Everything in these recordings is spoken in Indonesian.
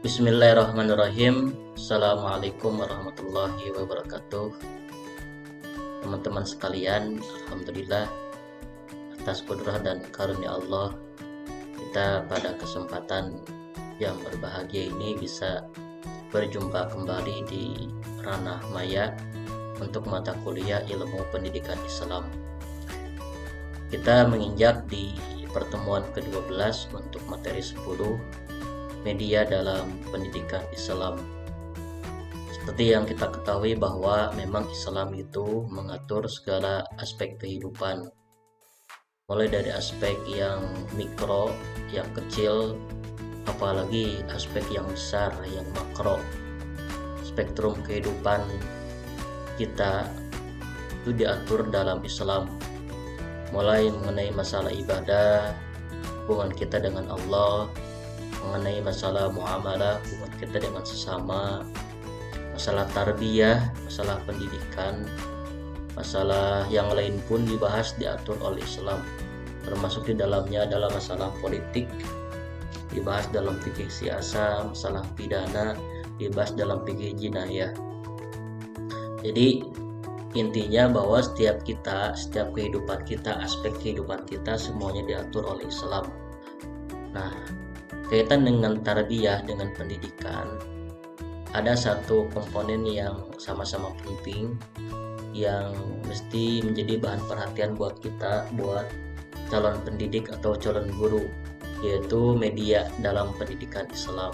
Bismillahirrahmanirrahim. Assalamualaikum warahmatullahi wabarakatuh. Teman-teman sekalian, alhamdulillah atas kudrah dan karunia Allah, kita pada kesempatan yang berbahagia ini bisa berjumpa kembali di ranah maya untuk mata kuliah ilmu pendidikan Islam. Kita menginjak di pertemuan ke-12 untuk materi 10 media dalam pendidikan Islam. Seperti yang kita ketahui bahwa memang Islam itu mengatur segala aspek kehidupan, mulai dari aspek yang mikro, yang kecil, apalagi aspek yang besar, yang makro. Spektrum kehidupan kita itu diatur dalam Islam, mulai mengenai masalah ibadah, hubungan kita dengan Allah, mengenai masalah muamalah, hubungan kita dengan sesama, masalah tarbiyah, masalah pendidikan, masalah yang lain pun dibahas, diatur oleh Islam. Termasuk di dalamnya adalah masalah politik, dibahas dalam fikih siasa, masalah pidana, dibahas dalam fikih jinayah. Jadi intinya bahwa setiap kehidupan kita, aspek kehidupan kita semuanya diatur oleh Islam. Nah, kaitan dengan tarbiyah, dengan pendidikan, ada satu komponen yang sama-sama penting yang mesti menjadi bahan perhatian buat kita, buat calon pendidik atau calon guru, yaitu media dalam pendidikan Islam.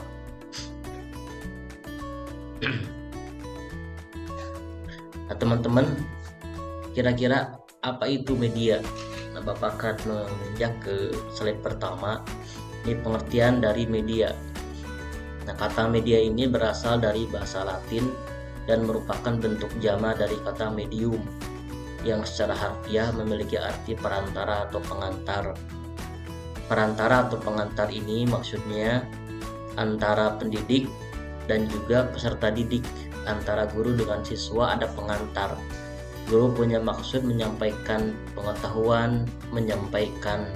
Nah, teman-teman, kira-kira apa itu media? Nah, Bapak akan menginjak ke slide pertama. Ini pengertian dari media. Nah, kata media ini berasal dari bahasa Latin dan merupakan bentuk jama dari kata medium yang secara harfiah memiliki arti perantara atau pengantar. Perantara atau pengantar ini maksudnya antara pendidik dan juga peserta didik. Antara guru dengan siswa ada pengantar. Guru punya maksud menyampaikan pengetahuan, menyampaikan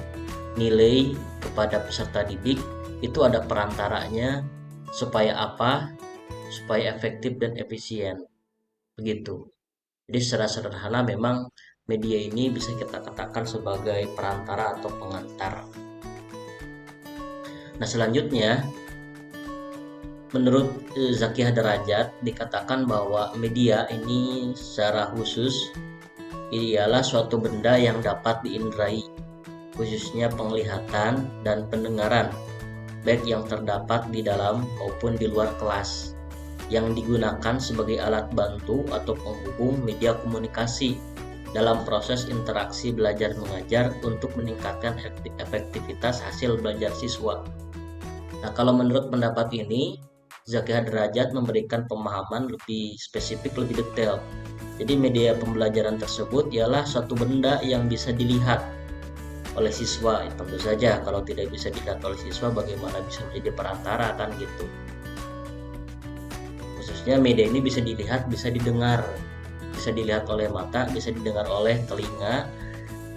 nilai kepada peserta didik, itu ada perantaranya. Supaya apa? Supaya efektif dan efisien, begitu. Jadi secara sederhana memang media ini bisa kita katakan sebagai perantara atau pengantar. Nah, selanjutnya menurut Zakiyah Derajat dikatakan bahwa media ini secara khusus ialah suatu benda yang dapat diindrai, khususnya penglihatan dan pendengaran, baik yang terdapat di dalam maupun di luar kelas, yang digunakan sebagai alat bantu atau penghubung media komunikasi dalam proses interaksi belajar mengajar untuk meningkatkan efektivitas hasil belajar siswa. Nah, kalau menurut pendapat ini, Zakiyah Derajat memberikan pemahaman lebih spesifik, lebih detail. Jadi media pembelajaran tersebut ialah suatu benda yang bisa dilihat oleh siswa. Tentu saja kalau tidak bisa dilihat oleh siswa, bagaimana bisa menjadi perantara, kan gitu. Khususnya media ini bisa dilihat, bisa didengar, bisa dilihat oleh mata, bisa didengar oleh telinga,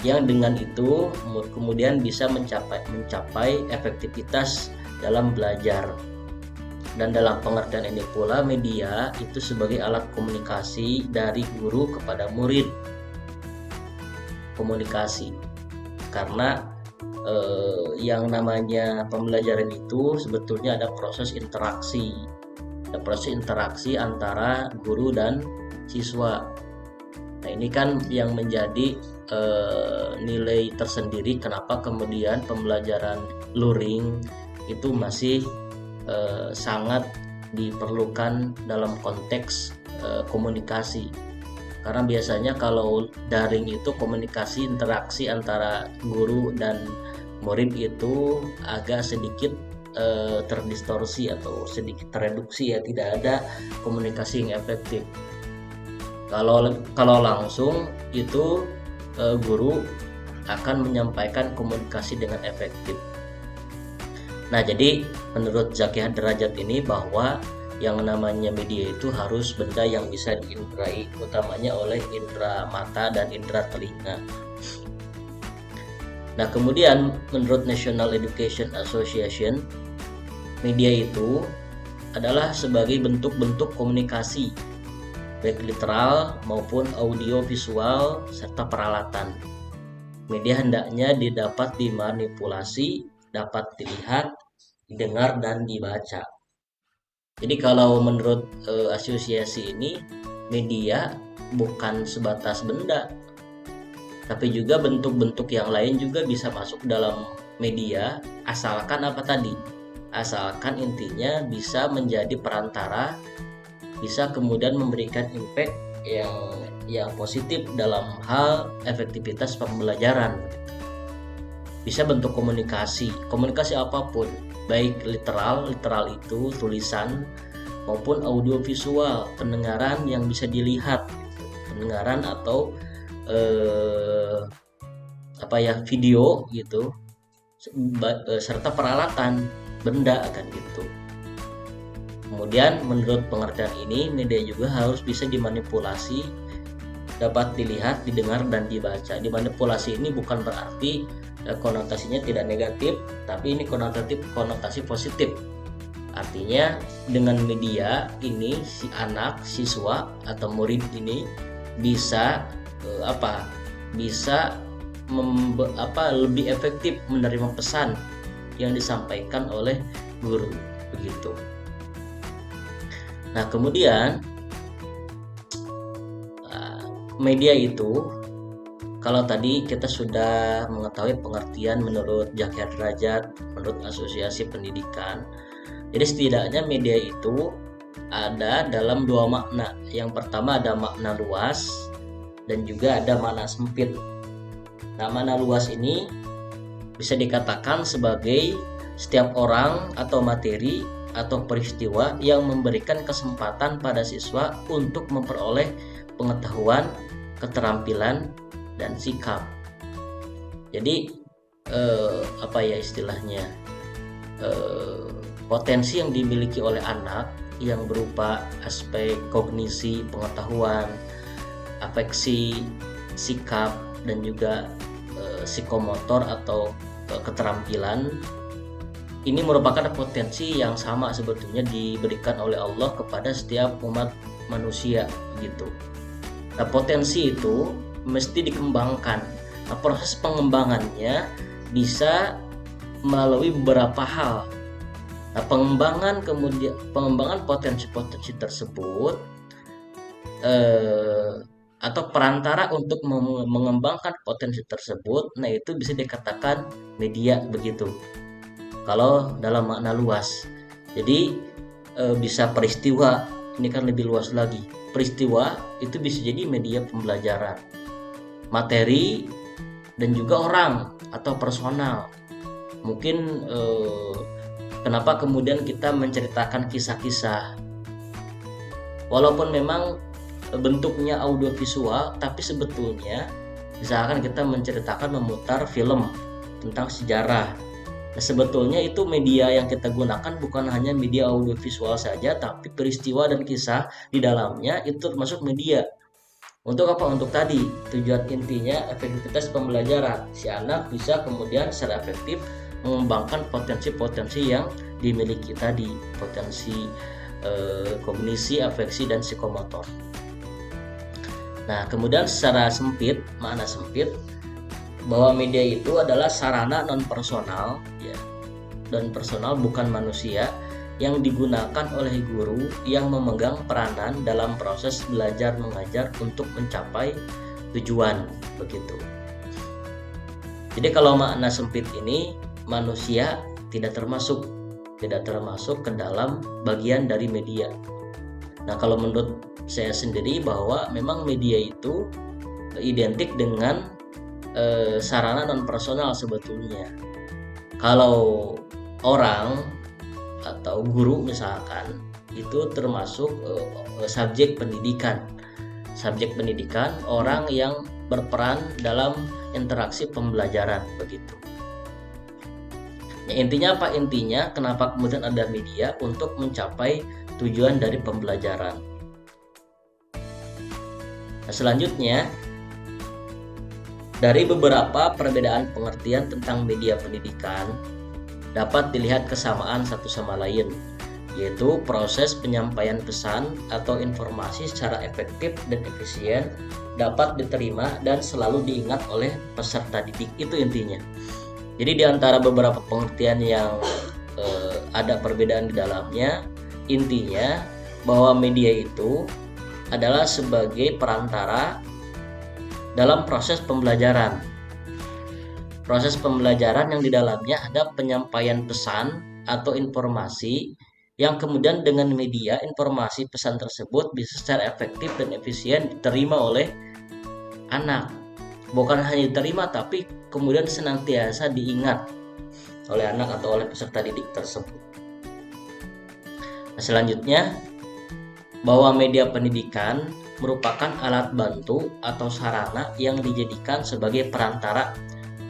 yang dengan itu kemudian bisa mencapai efektivitas dalam belajar. Dan dalam pengertian ini pula, media itu sebagai alat komunikasi dari guru kepada murid. Komunikasi, karena yang namanya pembelajaran itu sebetulnya ada proses interaksi, antara guru dan siswa. Nah, ini kan yang menjadi nilai tersendiri kenapa kemudian pembelajaran luring itu masih sangat diperlukan dalam konteks komunikasi. Karena biasanya kalau daring itu komunikasi interaksi antara guru dan murid itu agak sedikit terdistorsi atau sedikit tereduksi, ya, tidak ada komunikasi yang efektif. Kalau langsung itu guru akan menyampaikan komunikasi dengan efektif. Nah, jadi menurut Zakiyah Derajat ini bahwa yang namanya media itu harus benda yang bisa diindrai, utamanya oleh indera mata dan indera telinga. Nah, kemudian menurut National Education Association, media itu adalah sebagai bentuk-bentuk komunikasi, baik literal maupun audio visual serta peralatan. Media hendaknya dapat dimanipulasi, dapat dilihat, didengar, dan dibaca. Jadi kalau menurut asosiasi ini, media bukan sebatas benda, tapi juga bentuk-bentuk yang lain juga bisa masuk dalam media, asalkan apa tadi? Asalkan intinya bisa menjadi perantara, bisa kemudian memberikan impact yang positif dalam hal efektivitas pembelajaran. Bisa bentuk komunikasi apapun, baik literal itu tulisan, maupun audio visual, pendengaran yang bisa dilihat, pendengaran atau video gitu, serta peralatan benda akan gitu. Kemudian menurut pengertian ini, media juga harus bisa dimanipulasi, dapat dilihat, didengar, dan dibaca. Dimanipulasi ini bukan berarti konotasinya tidak negatif, tapi ini konotasi positif. Artinya dengan media ini si anak, siswa atau murid ini bisa lebih efektif menerima pesan yang disampaikan oleh guru begitu. Nah, kemudian media itu, kalau tadi kita sudah mengetahui pengertian menurut Jakia Derajat, menurut Asosiasi Pendidikan. Jadi setidaknya media itu ada dalam dua makna. Yang pertama ada makna luas dan juga ada makna sempit. Nah, makna luas ini bisa dikatakan sebagai setiap orang atau materi atau peristiwa yang memberikan kesempatan pada siswa untuk memperoleh pengetahuan, keterampilan, dan sikap. Jadi potensi yang dimiliki oleh anak yang berupa aspek kognisi, pengetahuan, afeksi, sikap, dan juga psikomotor atau keterampilan, ini merupakan potensi yang sama sebetulnya diberikan oleh Allah kepada setiap umat manusia gitu. Nah, potensi itu mesti dikembangkan. Nah, proses pengembangannya bisa melalui beberapa hal. Nah, pengembangan potensi-potensi tersebut atau perantara untuk mengembangkan potensi tersebut, nah itu bisa dikatakan media begitu. Kalau dalam makna luas, jadi bisa peristiwa, ini kan lebih luas lagi. Peristiwa itu bisa jadi media pembelajaran, materi, dan juga orang atau personal. Mungkin kenapa kemudian kita menceritakan kisah-kisah, walaupun memang bentuknya audiovisual, tapi sebetulnya misalkan kita menceritakan memutar film tentang sejarah. Nah, sebetulnya itu media yang kita gunakan bukan hanya media audiovisual saja, tapi peristiwa dan kisah di dalamnya itu termasuk media. Untuk apa? Untuk tadi tujuan intinya efektivitas pembelajaran. Si anak bisa kemudian secara efektif mengembangkan potensi-potensi yang dimiliki tadi, potensi kognisi, afeksi, dan psikomotor. Nah, kemudian secara sempit, makna sempit, bahwa media itu adalah sarana non-personal, ya, dan personal bukan manusia, yang digunakan oleh guru yang memegang peranan dalam proses belajar mengajar untuk mencapai tujuan begitu. Jadi kalau makna sempit ini, manusia tidak termasuk ke dalam bagian dari media. Nah, kalau menurut saya sendiri bahwa memang media itu identik dengan sarana non personal sebetulnya. Kalau orang atau guru misalkan itu termasuk subjek pendidikan orang yang berperan dalam interaksi pembelajaran begitu. Ya, intinya apa? Intinya kenapa kemudian ada media untuk mencapai tujuan dari pembelajaran. Nah, selanjutnya dari beberapa perbedaan pengertian tentang media pendidikan dapat dilihat kesamaan satu sama lain. yaitu proses penyampaian pesan atau informasi secara efektif dan efisien, dapat diterima dan selalu diingat oleh peserta didik. Itu intinya. Jadi di antara beberapa pengertian yang ada perbedaan di dalamnya, intinya bahwa media itu adalah sebagai perantara dalam proses pembelajaran. Proses pembelajaran yang di dalamnya ada penyampaian pesan atau informasi yang kemudian dengan media informasi pesan tersebut bisa secara efektif dan efisien diterima oleh anak. Bukan hanya diterima, tapi kemudian senantiasa diingat oleh anak atau oleh peserta didik tersebut. Nah, selanjutnya, bahwa media pendidikan merupakan alat bantu atau sarana yang dijadikan sebagai perantara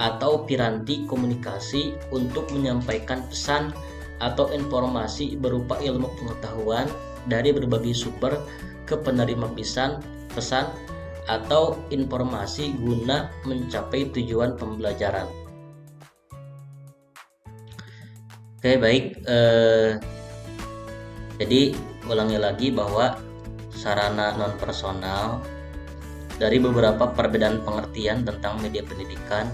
atau piranti komunikasi untuk menyampaikan pesan atau informasi berupa ilmu pengetahuan dari berbagai sumber ke penerima pesan atau informasi guna mencapai tujuan pembelajaran. Oke, baik. Jadi ulangi lagi bahwa sarana non personal dari beberapa perbedaan pengertian tentang media pendidikan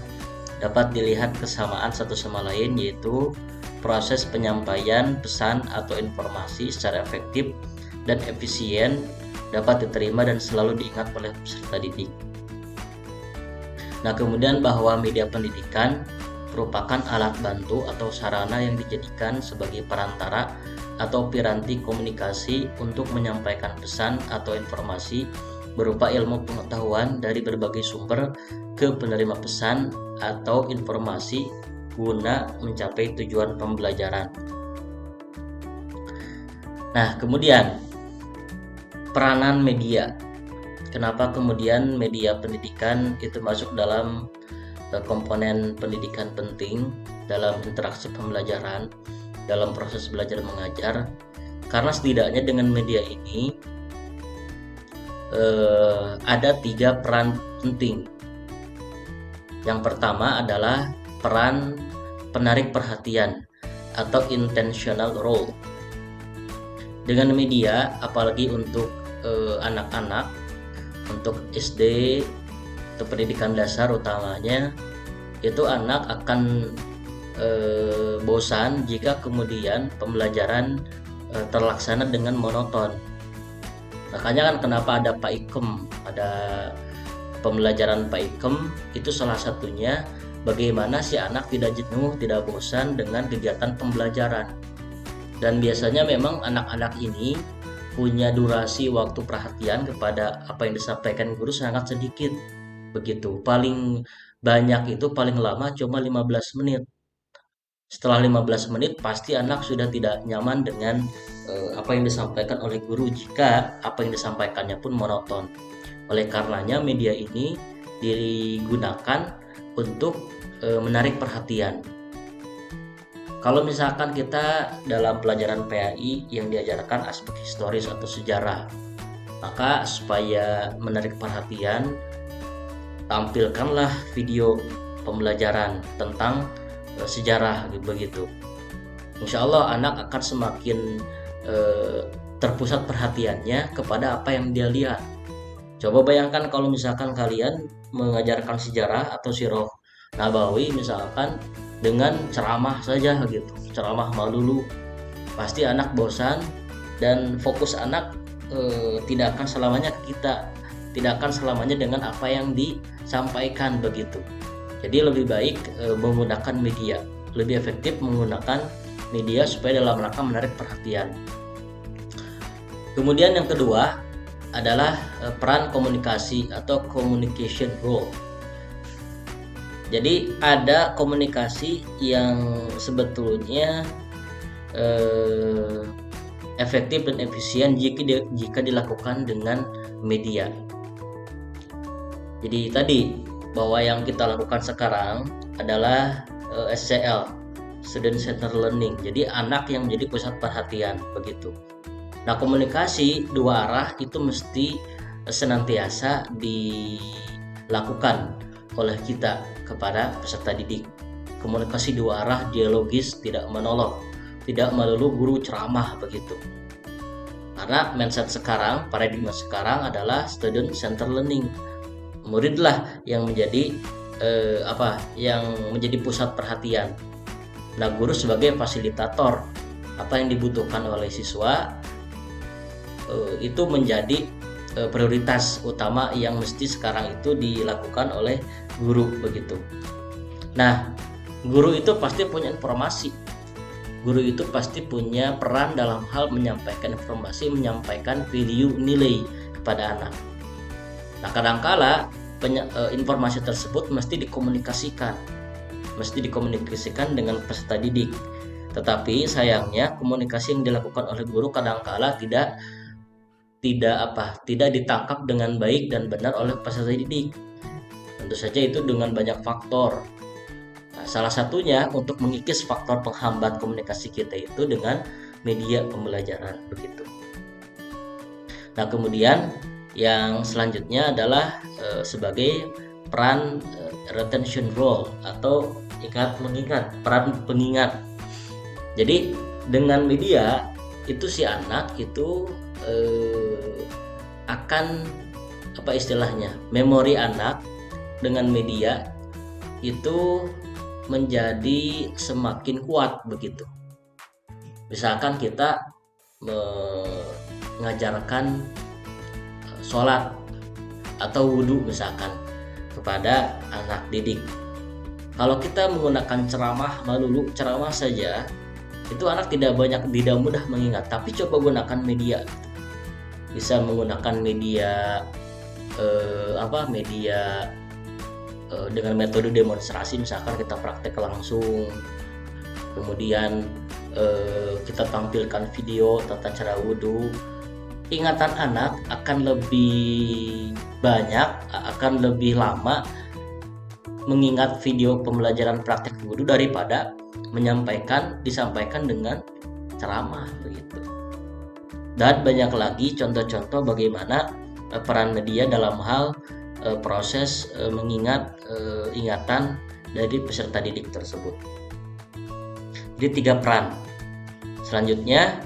dapat dilihat kesamaan satu sama lain, yaitu proses penyampaian pesan atau informasi secara efektif dan efisien, dapat diterima dan selalu diingat oleh peserta didik. Nah, kemudian bahwa media pendidikan merupakan alat bantu atau sarana yang dijadikan sebagai perantara atau piranti komunikasi untuk menyampaikan pesan atau informasi berupa ilmu pengetahuan dari berbagai sumber ke penerima pesan atau informasi guna mencapai tujuan pembelajaran. Nah, kemudian peranan media. Kenapa kemudian media pendidikan itu masuk dalam komponen pendidikan penting dalam interaksi pembelajaran, dalam proses belajar mengajar? Karena setidaknya dengan media ini ada 3 peran penting. Yang pertama adalah peran penarik perhatian atau intentional role. Dengan media, apalagi untuk anak-anak, untuk SD atau pendidikan dasar utamanya, itu anak akan bosan jika kemudian pembelajaran terlaksana dengan monoton. Makanya kan kenapa ada Pak Ikem, ada pembelajaran Pak Ikem, itu salah satunya bagaimana si anak tidak jenuh, tidak bosan dengan kegiatan pembelajaran. Dan biasanya memang anak-anak ini punya durasi waktu perhatian kepada apa yang disampaikan guru sangat sedikit. Begitu, paling banyak itu paling lama cuma 15 menit. Setelah 15 menit pasti anak sudah tidak nyaman dengan apa yang disampaikan oleh guru jika apa yang disampaikannya pun monoton. Oleh karenanya media ini digunakan untuk menarik perhatian. Kalau misalkan kita dalam pelajaran PAI yang diajarkan aspek historis atau sejarah, maka supaya menarik perhatian, tampilkanlah video pembelajaran tentang sejarah begitu. Insya Allah anak akan semakin terpusat perhatiannya kepada apa yang dia lihat. Coba bayangkan kalau misalkan kalian mengajarkan sejarah atau sirah Nabawi misalkan dengan ceramah saja gitu, ceramah dulu, pasti anak bosan dan fokus anak tidak akan selamanya ke kita, tidak akan selamanya dengan apa yang disampaikan begitu. Jadi lebih baik menggunakan media, lebih efektif menggunakan media supaya dalam rangka menarik perhatian. Kemudian yang kedua adalah peran komunikasi atau communication role. Jadi ada komunikasi yang sebetulnya efektif dan efisien jika dilakukan dengan media. Jadi tadi bahwa yang kita lakukan sekarang adalah SCL, Student Centered Learning. Jadi anak yang menjadi pusat perhatian begitu. Nah, komunikasi dua arah itu mesti senantiasa dilakukan oleh kita kepada peserta didik. Komunikasi dua arah dialogis, tidak monolog. tidak melulu guru ceramah begitu. Karena mindset sekarang, paradigma sekarang adalah student center learning. Muridlah yang menjadi yang menjadi pusat perhatian. Nah, guru sebagai fasilitator, apa yang dibutuhkan oleh siswa itu menjadi prioritas utama yang mesti sekarang itu dilakukan oleh guru begitu. Nah, guru itu pasti punya informasi. Guru itu pasti punya peran dalam hal menyampaikan informasi, menyampaikan value, nilai kepada anak. Nah, kadangkala informasi tersebut mesti dikomunikasikan dengan peserta didik. Tetapi sayangnya komunikasi yang dilakukan oleh guru kadangkala tidak ditangkap dengan baik dan benar oleh peserta didik. Tentu saja itu dengan banyak faktor. Nah, salah satunya untuk mengikis faktor penghambat komunikasi kita itu dengan media pembelajaran begitu. Nah, kemudian yang selanjutnya adalah sebagai peran retention role atau peran pengingat. Jadi dengan media itu si anak itu akan memori anak dengan media itu menjadi semakin kuat begitu. Misalkan kita mengajarkan sholat atau wudhu misalkan kepada anak didik. Kalau kita menggunakan ceramah saja, itu anak tidak mudah mengingat. Tapi coba gunakan media, bisa menggunakan media dengan metode demonstrasi, misalkan kita praktek langsung, kemudian kita tampilkan video tentang cara wudhu. Ingatan anak akan lebih banyak, akan lebih lama mengingat video pembelajaran praktek wudhu daripada disampaikan dengan ceramah begitu. Dan banyak lagi contoh-contoh bagaimana peran media dalam hal proses mengingat ingatan dari peserta didik tersebut. Jadi 3 peran. Selanjutnya,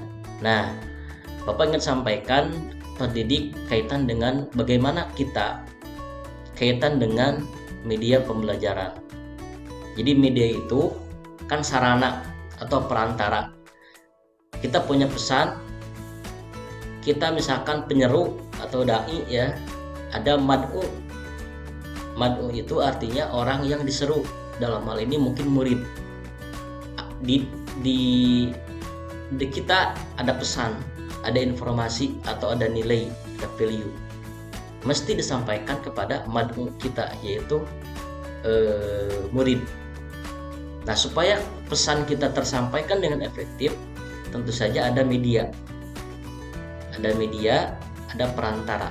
Bapak ingin sampaikan pendidik kaitan dengan bagaimana kita kaitan dengan media pembelajaran. Jadi media itu kan sarana atau perantara. Kita punya pesan, kita misalkan penyeru atau dai ya, ada mad'u. Mad'u itu artinya orang yang diseru. Dalam hal ini mungkin murid. Di kita ada pesan, ada informasi atau ada nilai, ada value, mesti disampaikan kepada mad'u kita, yaitu murid. Nah, supaya pesan kita tersampaikan dengan efektif, tentu saja ada media, ada perantara.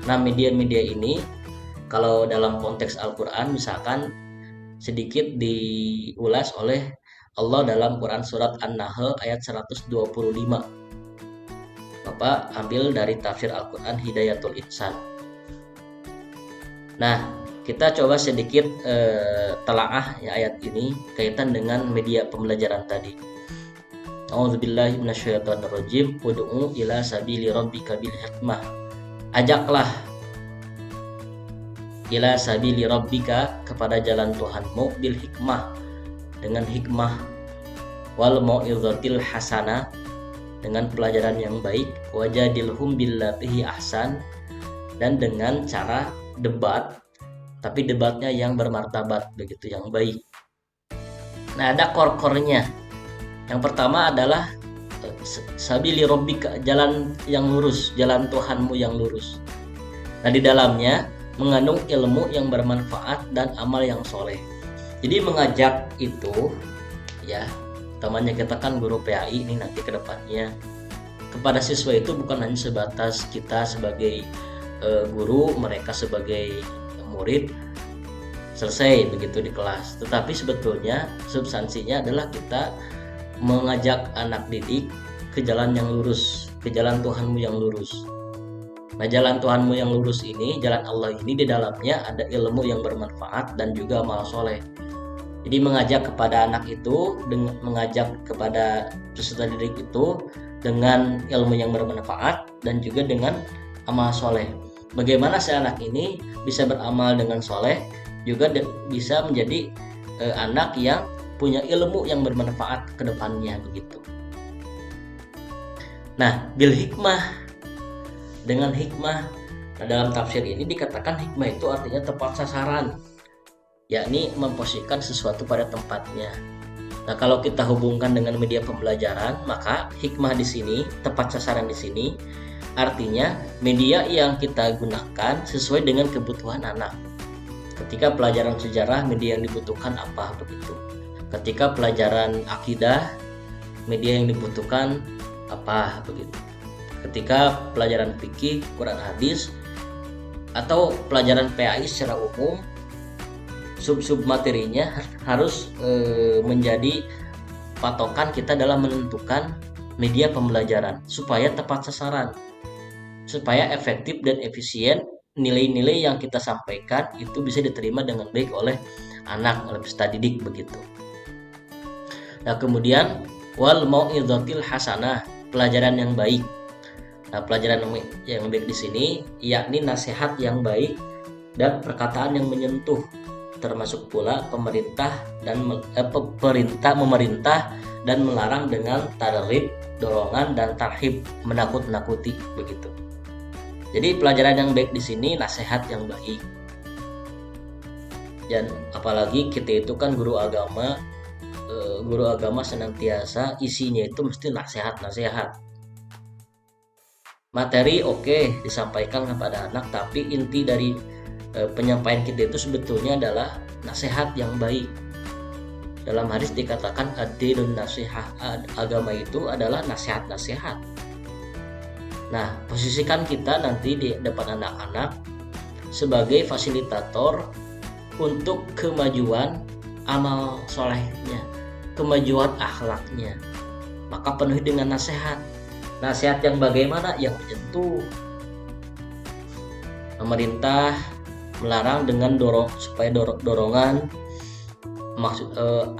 Nah, media-media ini kalau dalam konteks Al-Quran misalkan sedikit diulas oleh Allah dalam Quran surat An-Nahl ayat 125. Bapak ambil dari tafsir Al-Quran Hidayatul Insan. Nah, kita coba sedikit telaah ya ayat ini kaitan dengan media pembelajaran tadi. A'udzubillahi minasyaitonirrajim. Ud'u ila sabili rabbika bil hikmah. Ajaklah ila sabili rabbika, kepada jalan Tuhanmu, bil hikmah, dengan hikmah, wal mau'izatil hasanah, dengan pelajaran yang baik, wajadilhum billatihi ahsan, dan dengan cara debat, tapi debatnya yang bermartabat begitu, yang baik. Nah, ada core-core-nya. Yang pertama adalah sabili rabbika, jalan yang lurus, jalan Tuhanmu yang lurus. Nah, di dalamnya mengandung ilmu yang bermanfaat dan amal yang soleh. Jadi mengajak itu ya, utamanya kita kan guru PAI ini nanti ke depannya, kepada siswa itu bukan hanya sebatas kita sebagai guru, mereka sebagai murid, selesai begitu di kelas. Tetapi sebetulnya substansinya adalah kita mengajak anak didik ke jalan yang lurus, ke jalan Tuhanmu yang lurus. Nah, jalan Tuhanmu yang lurus ini, jalan Allah ini, di dalamnya ada ilmu yang bermanfaat dan juga amal soleh. Jadi mengajak kepada anak itu, mengajak kepada peserta didik itu dengan ilmu yang bermanfaat dan juga dengan amal soleh. Bagaimana si anak ini bisa beramal dengan soleh, juga bisa menjadi anak yang punya ilmu yang bermanfaat ke depannya begitu. Nah, bil hikmah, dengan hikmah. Nah, dalam tafsir ini dikatakan hikmah itu artinya tepat sasaran, yakni memposisikan sesuatu pada tempatnya. Nah, kalau kita hubungkan dengan media pembelajaran, maka hikmah di sini, tepat sasaran di sini, artinya media yang kita gunakan sesuai dengan kebutuhan anak. Ketika pelajaran sejarah, media yang dibutuhkan apa begitu. Ketika pelajaran akidah, media yang dibutuhkan apa begitu. Ketika pelajaran fikih, Quran hadis, atau pelajaran PAI secara umum, sub materinya harus menjadi patokan kita dalam menentukan media pembelajaran supaya tepat sasaran, supaya efektif dan efisien. Nilai-nilai yang kita sampaikan itu bisa diterima dengan baik oleh anak, oleh peserta didik begitu. Nah, kemudian wal mau'izatil hasanah, pelajaran yang baik. Nah, pelajaran yang baik di sini yakni nasihat yang baik dan perkataan yang menyentuh, termasuk pula memerintah dan melarang dengan targhib, dorongan, dan tarhib, menakut-nakuti begitu. Jadi pelajaran yang baik di sini nasihat yang baik. Dan apalagi kita itu kan guru agama senantiasa isinya itu mesti nasihat. Materi oke, disampaikan kepada anak, tapi inti dari penyampaian kita itu sebetulnya adalah nasihat yang baik. Dalam hadis dikatakan ad-dinun nasihah, agama itu adalah nasihat-nasihat. Nah, posisikan kita nanti di depan anak-anak sebagai fasilitator untuk kemajuan amal solehnya, kemajuan akhlaknya. Maka penuhi dengan nasihat. Nasihat yang bagaimana? Yang menyentuh. Memerintah, melarang dengan supaya dorongan,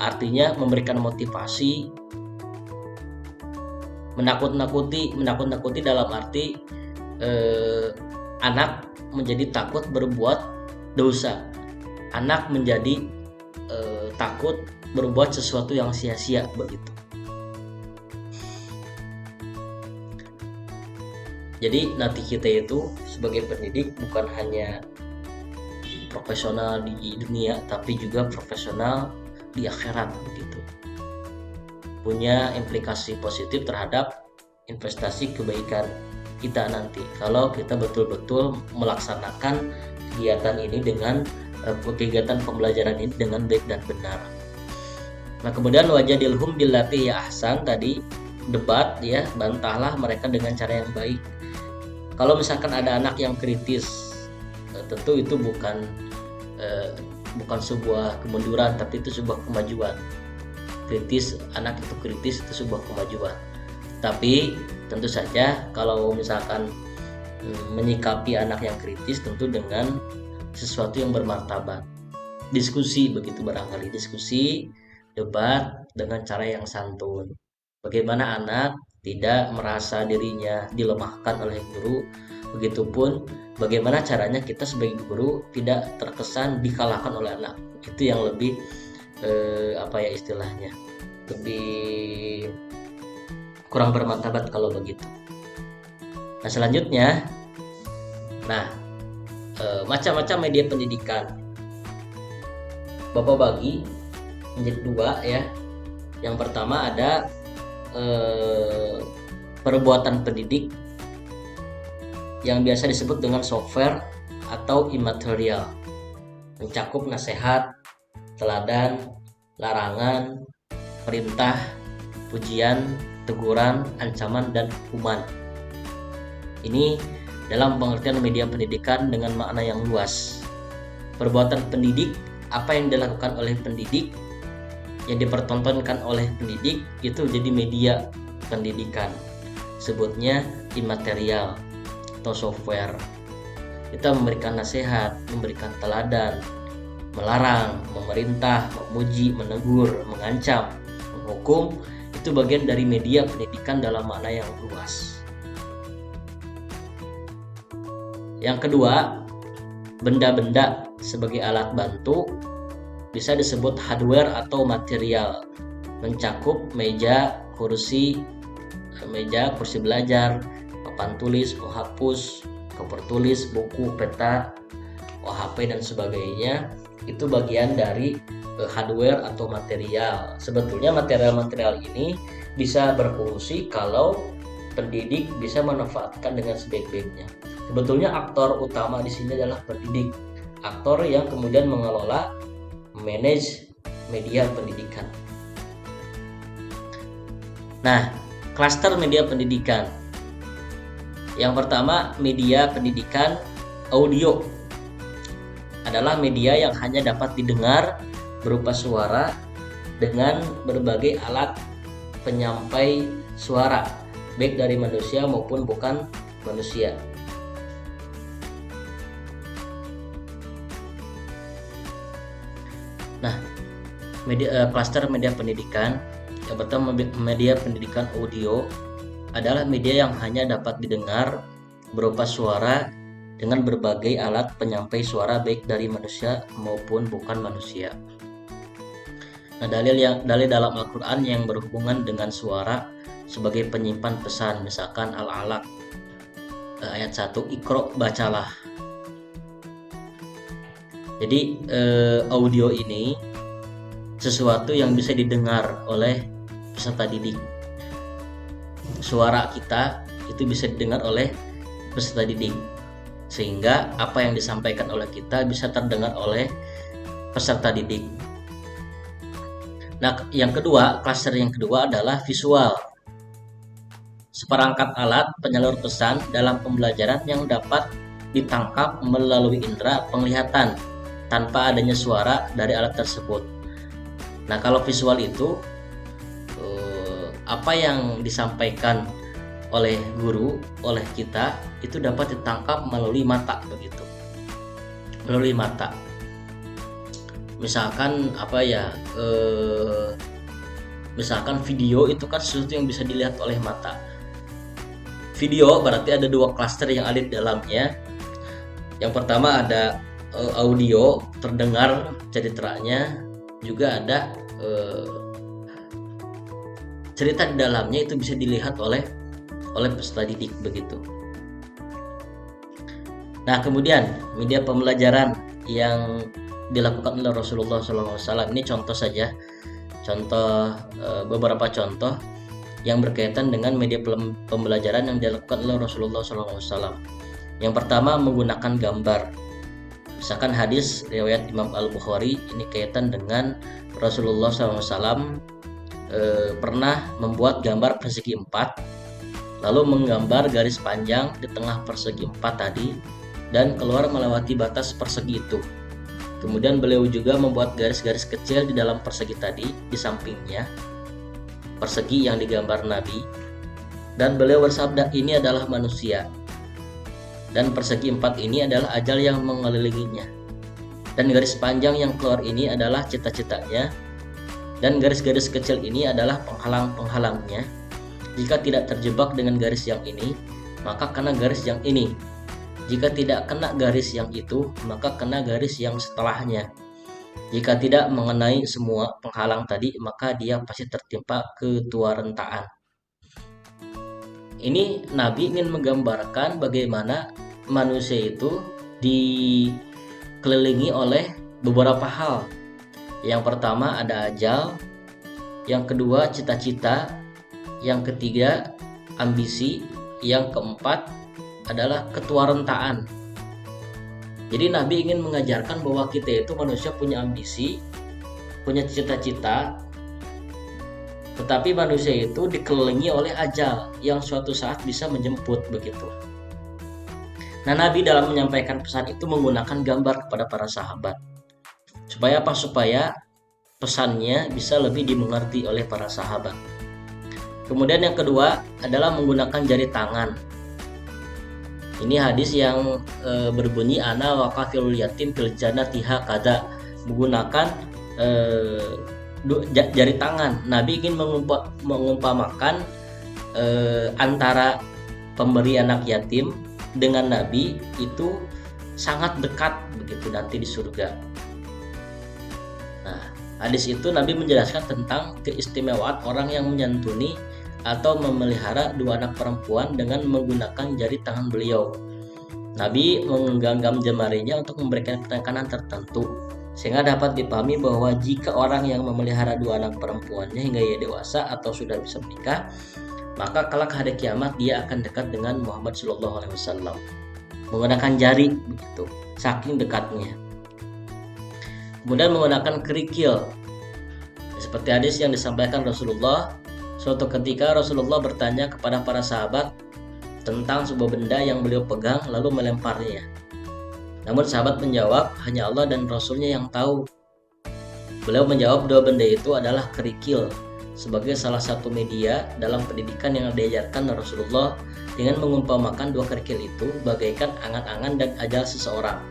artinya memberikan motivasi. Menakut-nakuti dalam arti anak menjadi takut berbuat dosa, anak menjadi takut berbuat sesuatu yang sia-sia begitu. Jadi nanti kita itu sebagai pendidik bukan hanya profesional di dunia, tapi juga profesional di akhirat begitu. Punya implikasi positif terhadap investasi kebaikan kita nanti kalau kita betul-betul melaksanakan kegiatan ini dengan kegiatan pembelajaran ini dengan baik dan benar. Nah, kemudian wajadilhum billati ya ahsan, tadi debat ya, bantahlah mereka dengan cara yang baik. Kalau misalkan ada anak yang kritis, tentu itu bukan sebuah kemunduran, tapi itu sebuah kemajuan. Anak itu kritis itu sebuah kemajuan. Tapi tentu saja kalau misalkan menyikapi anak yang kritis tentu dengan sesuatu yang bermartabat. Diskusi begitu, barangkali diskusi, debat dengan cara yang santun. Bagaimana anak tidak merasa dirinya dilemahkan oleh guru, begitupun bagaimana caranya kita sebagai guru tidak terkesan dikalahkan oleh anak. Itu yang lebih istilahnya lebih kurang bermartabat kalau begitu. Nah, selanjutnya macam-macam media pendidikan Bapak bagi menjadi dua ya. Yang pertama ada perbuatan pendidik yang biasa disebut dengan software atau imaterial, mencakup nasihat, teladan, larangan, perintah, pujian, teguran, ancaman, dan hukuman. Ini dalam pengertian media pendidikan dengan makna yang luas. Perbuatan pendidik, apa yang dilakukan oleh pendidik, yang dipertontonkan oleh pendidik, itu jadi media pendidikan. Sebutnya imaterial atau software. Kita memberikan nasihat, memberikan teladan, melarang, memerintah, memuji, menegur, mengancam, menghukum, itu bagian dari media pendidikan dalam makna yang luas. Yang kedua, benda-benda sebagai alat bantu bisa disebut hardware atau material, mencakup meja, kursi belajar, papan tulis, penghapus, koper tulis, buku, peta, HP dan sebagainya. Itu bagian dari hardware atau material. Sebetulnya material-material ini bisa berfungsi kalau pendidik bisa memanfaatkan dengan sebaik-baiknya. Sebetulnya aktor utama di sini adalah pendidik, aktor yang kemudian mengelola, manage media pendidikan. Nah, klaster media pendidikan. Yang pertama, media pendidikan audio adalah media yang hanya dapat didengar berupa suara dengan berbagai alat penyampai suara, baik dari manusia maupun bukan manusia. Nah, klaster media pendidikan. Yang pertama, media pendidikan audio adalah media yang hanya dapat didengar berupa suara dengan berbagai alat penyampai suara baik dari manusia maupun bukan manusia. Nah, dalil dalam Al-Qur'an yang berhubungan dengan suara sebagai penyimpan pesan, misalkan Al-Alaq ayat 1, Iqra, bacalah. Jadi audio ini sesuatu yang bisa didengar oleh peserta didik. Suara kita itu bisa didengar oleh peserta didik, sehingga apa yang disampaikan oleh kita bisa terdengar oleh peserta didik. Nah, yang kedua, klaster yang kedua adalah visual. Seperangkat alat penyalur pesan dalam pembelajaran yang dapat ditangkap melalui indera penglihatan tanpa adanya suara dari alat tersebut. Nah, kalau visual itu apa yang disampaikan oleh guru, oleh kita itu dapat ditangkap melalui mata, begitu. Melalui mata. Misalkan misalkan video itu kan sesuatu yang bisa dilihat oleh mata. Video berarti ada dua klaster yang ada di dalamnya. Yang pertama ada audio, terdengar ceritaannya, juga ada cerita di dalamnya itu bisa dilihat oleh peserta didik, begitu. Nah, kemudian media pembelajaran yang dilakukan oleh Rasulullah SAW, ini contoh saja, beberapa contoh yang berkaitan dengan media pembelajaran yang dilakukan oleh Rasulullah SAW. Yang pertama, menggunakan gambar. Misalkan hadis riwayat Imam Al-Bukhari, ini kaitan dengan Rasulullah SAW pernah membuat gambar persegi 4, lalu menggambar garis panjang di tengah persegi 4 tadi dan keluar melewati batas persegi itu. Kemudian beliau juga membuat garis-garis kecil di dalam persegi tadi di sampingnya, persegi yang digambar Nabi, dan beliau bersabda, ini adalah manusia, dan persegi 4 ini adalah ajal yang mengelilinginya, dan garis panjang yang keluar ini adalah cita-citanya, dan garis-garis kecil ini adalah penghalang-penghalangnya. Jika tidak terjebak dengan garis yang ini, maka kena garis yang ini. Jika tidak kena garis yang itu, maka kena garis yang setelahnya. Jika tidak mengenai semua penghalang tadi, maka dia pasti tertimpa ketuarentaan. Ini Nabi ingin menggambarkan bagaimana manusia itu dikelilingi oleh beberapa hal. Yang pertama ada ajal, yang kedua cita-cita, yang ketiga ambisi, yang keempat adalah ketuarentaan. Jadi Nabi ingin mengajarkan bahwa kita itu manusia punya ambisi, punya cita-cita, tetapi manusia itu dikelilingi oleh ajal yang suatu saat bisa menjemput, begitu. Nah, Nabi dalam menyampaikan pesan itu menggunakan gambar kepada para sahabat. Supaya apa? Supaya pesannya bisa lebih dimengerti oleh para sahabat. Kemudian yang kedua adalah menggunakan jari tangan. Ini hadis yang berbunyi ana waqafil yatim fil jannati hakada. menggunakan jari tangan. Nabi ingin mengumpamakan antara pemberi anak yatim dengan Nabi itu sangat dekat begitu nanti di surga. Nah, hadis itu Nabi menjelaskan tentang keistimewaan orang yang menyantuni atau memelihara dua anak perempuan dengan menggunakan jari tangan beliau. Nabi menggenggam jemarinya untuk memberikan penekanan tertentu, sehingga dapat dipahami bahwa jika orang yang memelihara dua anak perempuannya hingga ia dewasa atau sudah bisa menikah, maka kelak hari kiamat dia akan dekat dengan Muhammad SAW menggunakan jari begitu, saking dekatnya. Kemudian menggunakan kerikil, seperti hadis yang disampaikan Rasulullah. Suatu ketika Rasulullah bertanya kepada para sahabat tentang sebuah benda yang beliau pegang lalu melemparnya. Namun sahabat menjawab, hanya Allah dan Rasulnya yang tahu. Beliau menjawab, dua benda itu adalah kerikil sebagai salah satu media dalam pendidikan yang diajarkan Rasulullah, dengan mengumpamakan dua kerikil itu bagaikan angan-angan dan ajal seseorang.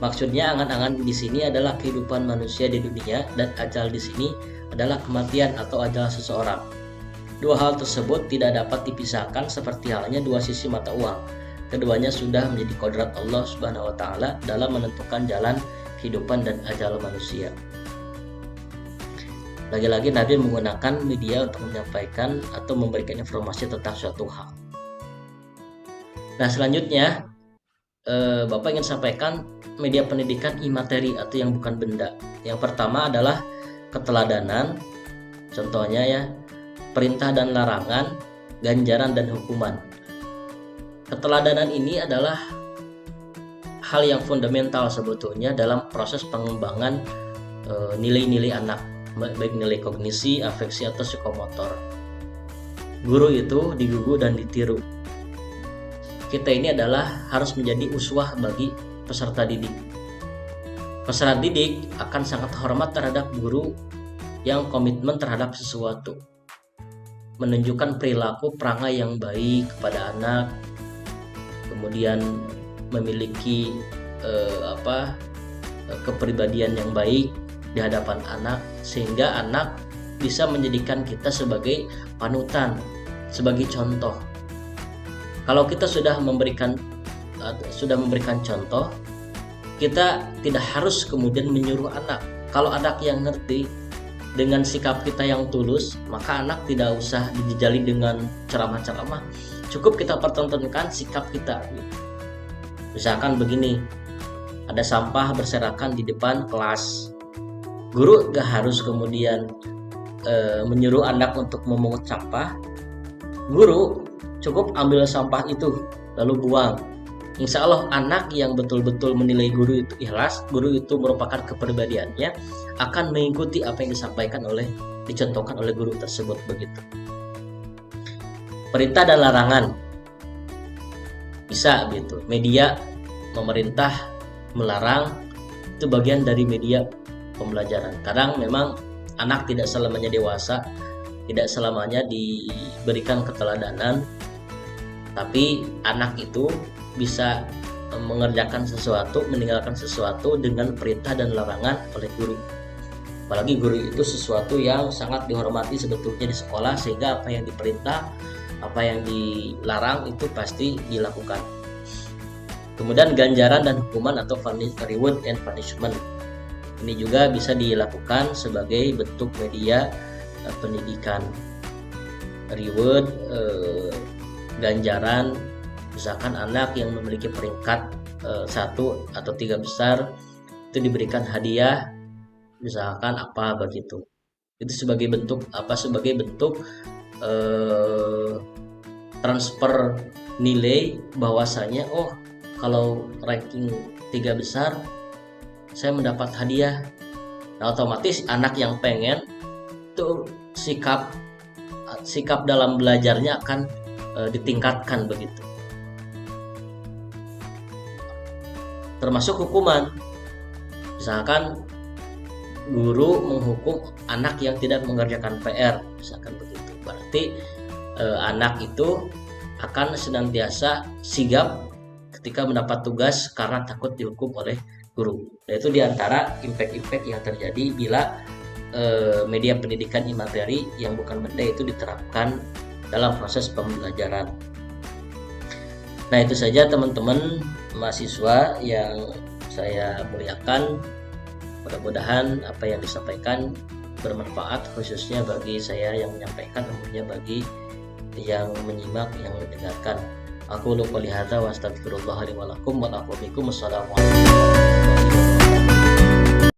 Maksudnya angan-angan di sini adalah kehidupan manusia di dunia dan ajal di sini adalah kematian atau ajal seseorang. Dua hal tersebut tidak dapat dipisahkan seperti halnya dua sisi mata uang. Keduanya sudah menjadi kodrat Allah Subhanahu wa taala dalam menentukan jalan kehidupan dan ajal manusia. Lagi-lagi Nabi menggunakan media untuk menyampaikan atau memberikan informasi tentang suatu hal. Nah, selanjutnya Bapak ingin sampaikan media pendidikan imateri atau yang bukan benda. Yang pertama adalah keteladanan. Contohnya ya, perintah dan larangan, ganjaran dan hukuman. Keteladanan ini adalah hal yang fundamental sebetulnya dalam proses pengembangan nilai-nilai anak, baik nilai kognisi, afeksi atau psikomotor. Guru itu digugu dan ditiru. Kita ini adalah harus menjadi uswah bagi peserta didik. Peserta didik akan sangat hormat terhadap guru yang komitmen terhadap sesuatu, menunjukkan perilaku perangai yang baik kepada anak, kemudian memiliki kepribadian yang baik di hadapan anak, sehingga anak bisa menjadikan kita sebagai panutan, sebagai contoh. Kalau kita sudah memberikan contoh, kita tidak harus kemudian menyuruh anak. Kalau anak yang ngerti dengan sikap kita yang tulus, maka anak tidak usah dijejali dengan ceramah-ceramah. Cukup kita pertontonkan sikap kita. Misalkan begini, ada sampah berserakan di depan kelas. Guru gak harus kemudian menyuruh anak untuk memungut sampah. Guru cukup ambil sampah itu lalu buang. Insya Allah anak yang betul-betul menilai guru itu ikhlas, guru itu merupakan kepribadiannya, akan mengikuti apa yang dicontohkan oleh guru tersebut begitu. Perintah dan larangan bisa gitu. Media memerintah, melarang itu bagian dari media pembelajaran. Kadang memang anak tidak selamanya dewasa, tidak selamanya diberikan keteladanan, tapi anak itu bisa mengerjakan sesuatu, meninggalkan sesuatu dengan perintah dan larangan oleh guru. Apalagi guru itu sesuatu yang sangat dihormati sebetulnya di sekolah, sehingga apa yang diperintah, apa yang dilarang itu pasti dilakukan. Kemudian ganjaran dan hukuman atau reward and punishment. Ini juga bisa dilakukan sebagai bentuk media pendidikan. Reward, ganjaran, misalkan anak yang memiliki peringkat 1 atau 3 besar itu diberikan hadiah, misalkan apa begitu. Itu sebagai bentuk transfer nilai, bahwasanya kalau ranking 3 besar saya mendapat hadiah. Nah, otomatis anak yang pengen itu sikap dalam belajarnya akan ditingkatkan begitu. Termasuk hukuman, misalkan guru menghukum anak yang tidak mengerjakan PR, misalkan begitu. Berarti anak itu akan senantiasa sigap ketika mendapat tugas karena takut dihukum oleh guru. Nah, itu diantara impact-impact yang terjadi bila media pendidikan imateri yang bukan benda itu diterapkan dalam proses pembelajaran. Nah, itu saja teman-teman mahasiswa yang saya muliakan. Mudah-mudahan apa yang disampaikan bermanfaat, khususnya bagi saya yang menyampaikan, umumnya bagi yang menyimak, yang mendengarkan. Aku lupa lihada wa astagfirullah li wa lakum wa a'udzu bikum. Wassalamualaikum warahmatullahi wabarakatuh.